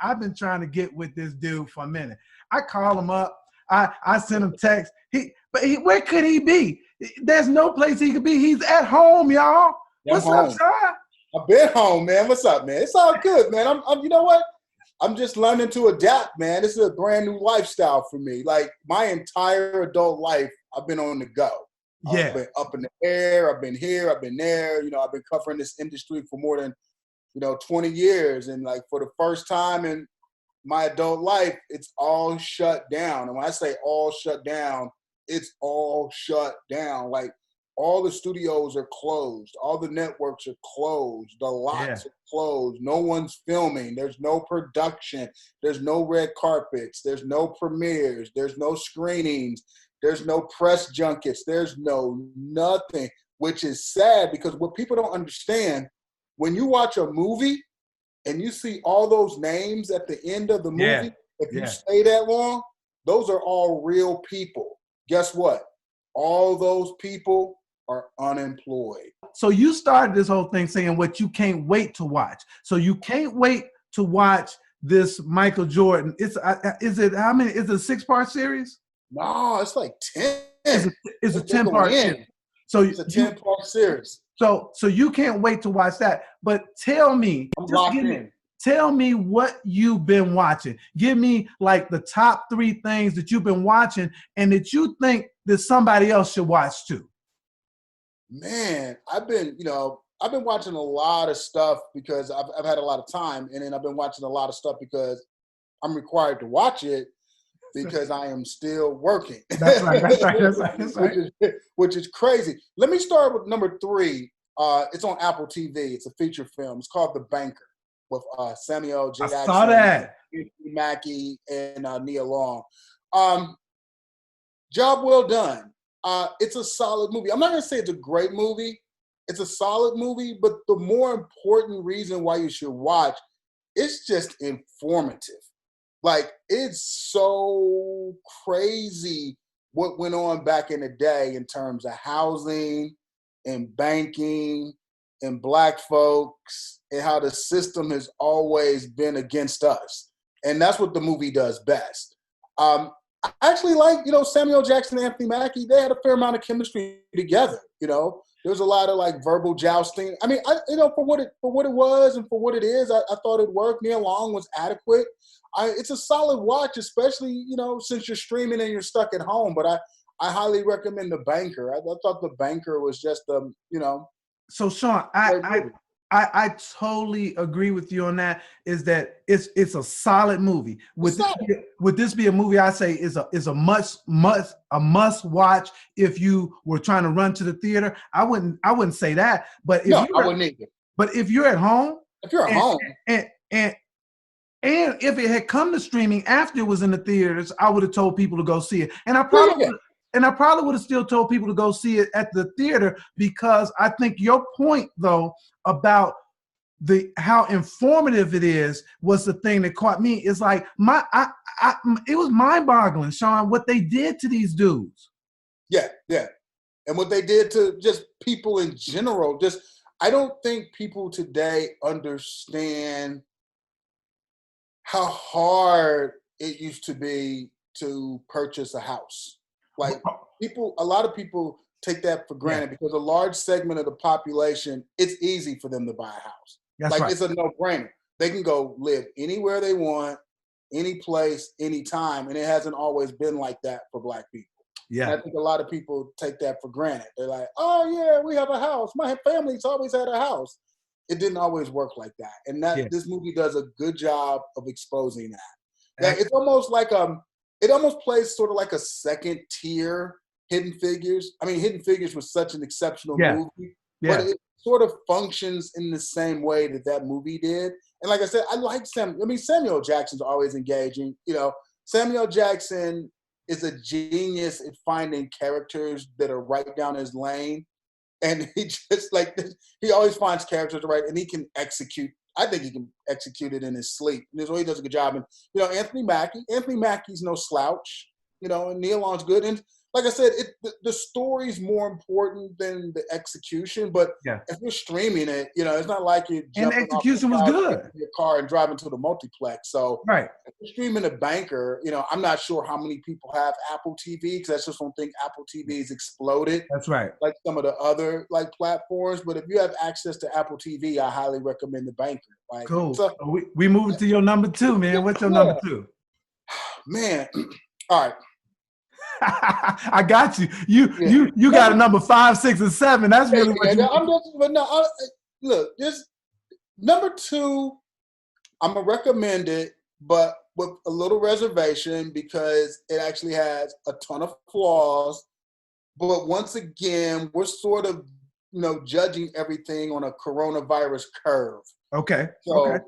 I've been trying to get with this dude for a minute. I call him up. I send him text. Where could he be? There's no place he could be. He's at home, y'all. What's up, Shawn? I've been home, man. What's up, man? It's all good, man. I'm you know what? I'm just learning to adapt, man. This is a brand new lifestyle for me. Like my entire adult life, I've been on the go. Yeah. I've been up in the air. I've been here. I've been there. You know, I've been covering this industry for more than, 20 years. And like for the first time in my adult life, it's all shut down. And when I say all shut down, it's all shut down. Like all the studios are closed. All the networks are closed. The lots are closed. No one's filming. There's no production. There's no red carpets. There's no premieres. There's no screenings. There's no press junkets. There's no nothing, which is sad because what people don't understand, when you watch a movie and you see all those names at the end of the movie, if you stay that long, those are all real people. Guess what? All those people are unemployed. So you started this whole thing saying what you can't wait to watch. So you can't wait to watch this Michael Jordan. Is it how many? Is it a 6-part series? No, it's like 10. It's a 10-part series. So it's a 10-part series. So you can't wait to watch that. But tell me, I'm locked in. Tell me what you've been watching. Give me like the top 3 things that you've been watching and that you think that somebody else should watch too. Man, I've been watching a lot of stuff because I've had a lot of time, and then I've been watching a lot of stuff because I'm required to watch it because I am still working. That's right. Which is crazy. Let me start with number 3. It's on Apple TV. It's a feature film. It's called The Banker with Samuel Jackson, I saw that. Anthony Mackie, and Nia Long. Job well done. It's a solid movie. I'm not going to say it's a great movie. It's a solid movie, but the more important reason why you should watch, it's just informative. Like, it's so crazy what went on back in the day in terms of housing and banking and Black folks and how the system has always been against us. And that's what the movie does best. I actually like, Samuel Jackson and Anthony Mackie, they had a fair amount of chemistry together, There was a lot of like verbal jousting. I mean, for what it was and for what it is, I thought it worked. Nia Long was adequate. It's a solid watch, especially, since you're streaming and you're stuck at home. But I highly recommend The Banker. I thought The Banker was just, So Shawn, I totally agree with you on that. Is that it's a solid movie. Would this be a movie I say is a must watch if you were trying to run to the theater? I wouldn't say that. But I wouldn't either. But if you're at home, and if it had come to streaming after it was in the theaters, I would have told people to go see it. And I probably would have still told people to go see it at the theater because I think your point, though, about how informative it is was the thing that caught me. It's like it was mind-boggling, Shawn, what they did to these dudes. Yeah. And what they did to just people in general. I don't think people today understand how hard it used to be to purchase a house. Like a lot of people take that for granted because a large segment of the population, it's easy for them to buy a house. That's right. It's a no-brainer. They can go live anywhere they want, any place, anytime, and it hasn't always been like that for Black people. Yeah. And I think a lot of people take that for granted. They're like, oh yeah, we have a house. My family's always had a house. It didn't always work like that. And this movie does a good job of exposing that. It's almost like it almost plays sort of like a second tier Hidden Figures. I mean, Hidden Figures was such an exceptional movie, but it sort of functions in the same way that movie did. And like I said, I like Samuel Jackson's always engaging. Samuel Jackson is a genius at finding characters that are right down his lane. And he just he always finds characters right, and he can execute. I think he can execute it in his sleep. And so he does a good job. And Anthony Mackie's no slouch. And Nia Long's good. And like I said, the story's more important than the execution. But Yeah. if you're streaming it, it's not like you're And the jumping off execution was good. your car and driving to the multiplex. So Right. if you're streaming a banker, I'm not sure how many people have Apple TV, because I just don't think Apple TV has exploded. That's right. Like some of the other platforms. But if you have access to Apple TV, I highly recommend the banker. Cool. So we moving to your number 2, man. What's your number 2? Man, all right. I got you. You got a number 5, 6, and 7. That's really what you. Look, this number 2, I'm gonna recommend it, but with a little reservation because it actually has a ton of flaws. But once again, we're sort of judging everything on a coronavirus curve. Okay. So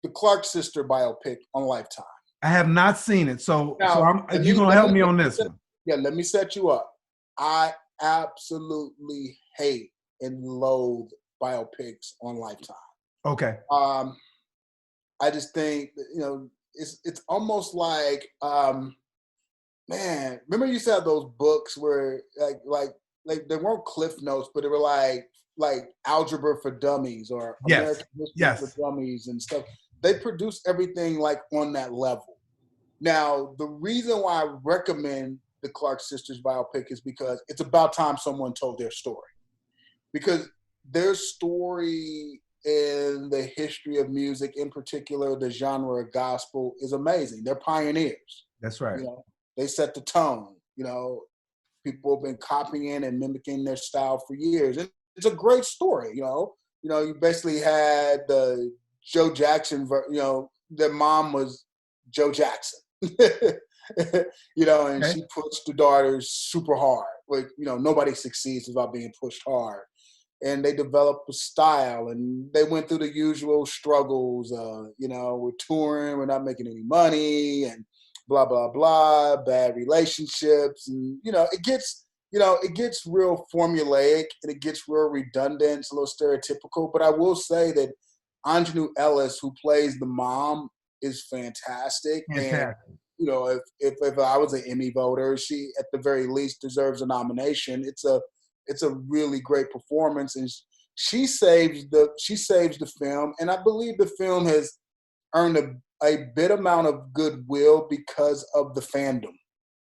the Clark sister biopic on Lifetime. I have not seen it, so Now, you're gonna help me on this one. Yeah, let me set you up. I absolutely hate and loathe biopics on Lifetime. Okay. I just think it's almost like man, remember you used to have those books where like they weren't Cliff Notes, but they were like Algebra for Dummies or American History for Dummies and stuff. They produce everything on that level. Now, the reason why I recommend the Clark sisters biopic is because it's about time someone told their story. Because their story in the history of music, in particular the genre of gospel, is amazing. They're pioneers. That's right. They set the tone. People have been copying and mimicking their style for years. And it's a great story. You basically had the Joe Jackson. Their mom was Joe Jackson. And she pushed the daughters super hard. Nobody succeeds without being pushed hard. And they developed a style, and they went through the usual struggles. We're touring, we're not making any money, and blah blah blah. Bad relationships, and it gets real formulaic and it gets real redundant. It's a little stereotypical. But I will say that Anjanou Ellis, who plays the mom, is fantastic. And if I was an Emmy voter, she at the very least deserves a nomination. It's a really great performance, and she saves the film. And I believe the film has earned a bit amount of goodwill because of the fandom.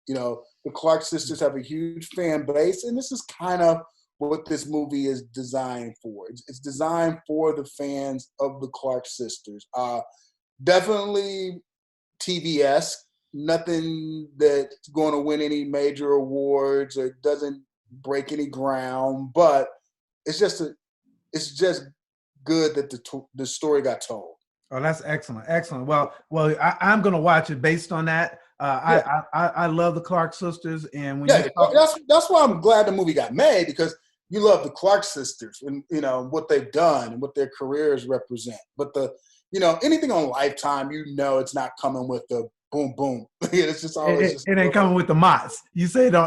The Clark sisters have a huge fan base, and this is kind of what this movie is designed for. It's designed for the fans of the Clark sisters. Definitely TV-esque. Nothing that's going to win any major awards or doesn't break any ground, but it's just good that the story got told. Oh, that's excellent. Well, I'm going to watch it based on that. I love the Clark sisters, and that's why I'm glad the movie got made, because you love the Clark sisters and what they've done and what their careers represent. But anything on Lifetime, it's not coming with the boom boom. It's just always it ain't coming with the Mott's. You say they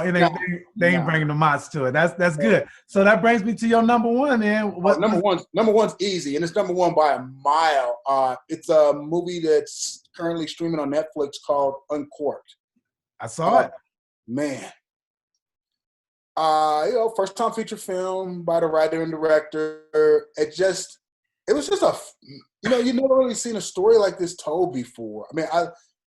ain't bringing the Mott's to it. That's good. So that brings me to your number 1, man. Number one's easy, and it's number 1 by a mile. It's a movie that's currently streaming on Netflix called Uncorked. I saw it. Man. First time feature film by the writer and director. It was just you never really seen a story like this told before. I mean,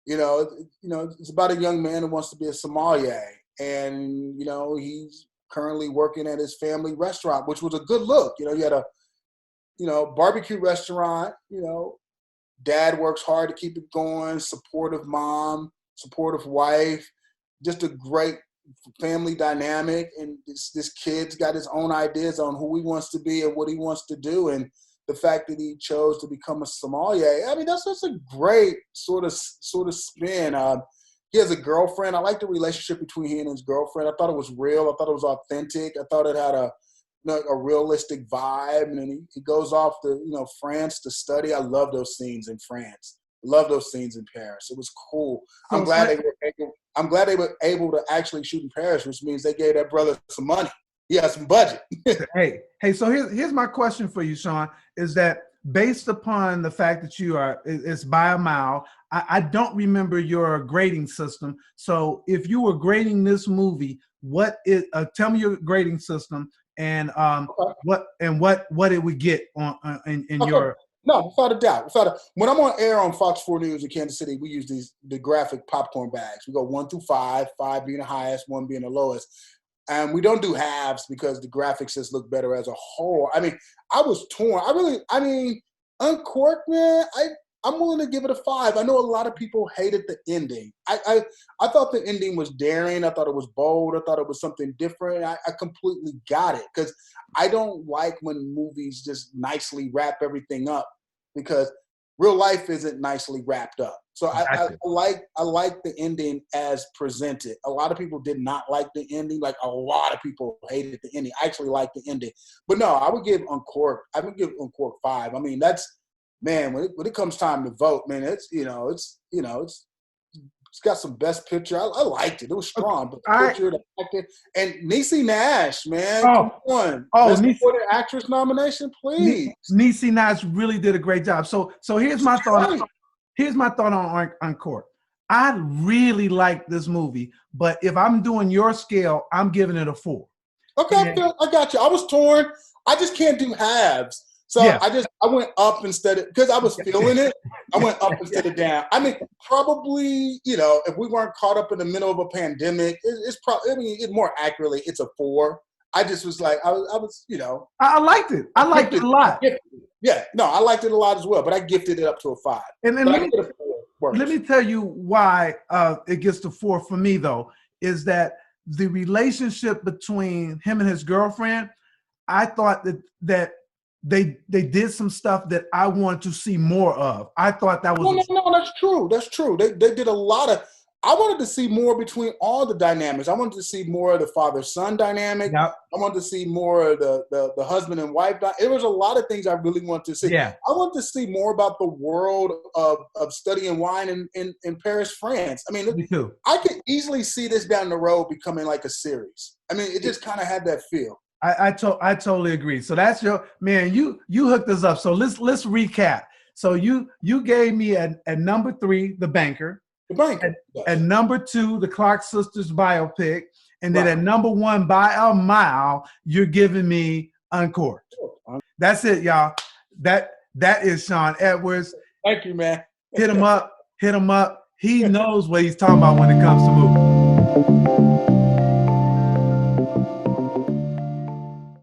it's about a young man who wants to be a sommelier, and he's currently working at his family restaurant, which was a good look. You had a barbecue restaurant. Dad works hard to keep it going. Supportive mom, supportive wife, just a great family dynamic. And this kid's got his own ideas on who he wants to be and what he wants to do, and the fact that he chose to become a sommelier, I mean, that's just a great sort of spin. He has a girlfriend. I like the relationship between he and his girlfriend. I thought it was real. I thought it was authentic. I thought it had a realistic vibe. And then he goes off to France to study. I love those scenes in France. I love those scenes in Paris. It was cool. I'm glad they were able to actually shoot in Paris, which means they gave that brother some money. He has some budget. Hey. So here's my question for you, Shawn, is that based upon the fact that it's by a mile, I don't remember your grading system. So if you were grading this movie, tell me your grading system and Okay. what it would get on in Okay. your. No, without a doubt. When I'm on air on Fox 4 News in Kansas City, we use the graphic popcorn bags. We go 1 through 5, 5 being the highest, 1 being the lowest. And we don't do halves because the graphics just look better as a whole. I mean, I was torn. Uncorked, man, I'm willing to give it a 5. I know a lot of people hated the ending. I thought the ending was daring. I thought it was bold. I thought it was something different. I completely got it because I don't like when movies just nicely wrap everything up because real life isn't nicely wrapped up. So I like the ending as presented. A lot of people did not like the ending. Like a lot of people hated the ending. I actually liked the ending. But no, I would give Uncorked 5. I mean, man, when it comes time to vote, man, it's got some best picture. I liked it. It was strong. But the picture, the acting, and Niecy Nash, man, come on. Best supporting actress nomination, please. Niecy Nash really did a great job. So here's my thought. Here's my thought on Uncorked. I really like this movie, but if I'm doing your scale, I'm giving it a 4. Okay, I got you. I was torn. I just can't do halves. So yeah. I went up instead of, because I was feeling it, I went up instead of down. I mean, probably, if we weren't caught up in the middle of a pandemic, it's probably, more accurately, it's a 4. I just was like, I was. I liked it. I liked it a lot. Yeah, no, I liked it a lot as well, but I gifted it up to a 5. And let me tell you why it gets to 4 for me, though, is that the relationship between him and his girlfriend, I thought that they did some stuff that I wanted to see more of. I thought that was no, that's true. That's true. They did a lot of. I wanted to see more between all the dynamics. I wanted to see more of the father-son dynamic. Yep. I wanted to see more of the husband and wife. There was a lot of things I really wanted to see. Yeah. I wanted to see more about the world of studying wine in Paris, France. I mean, me too. I could easily see this down the road becoming like a series. I mean, it just kind of had that feel. I totally agree. So that's your man. You hooked us up. So let's recap. So you gave me at number 3, The Banker. The Banker. At number 2, the Clark Sisters biopic, and then at number 1, by a mile, you're giving me Uncorked. That's it, y'all. That is Shawn Edwards. Thank you, man. Hit him up. He knows what he's talking about when it comes to movies.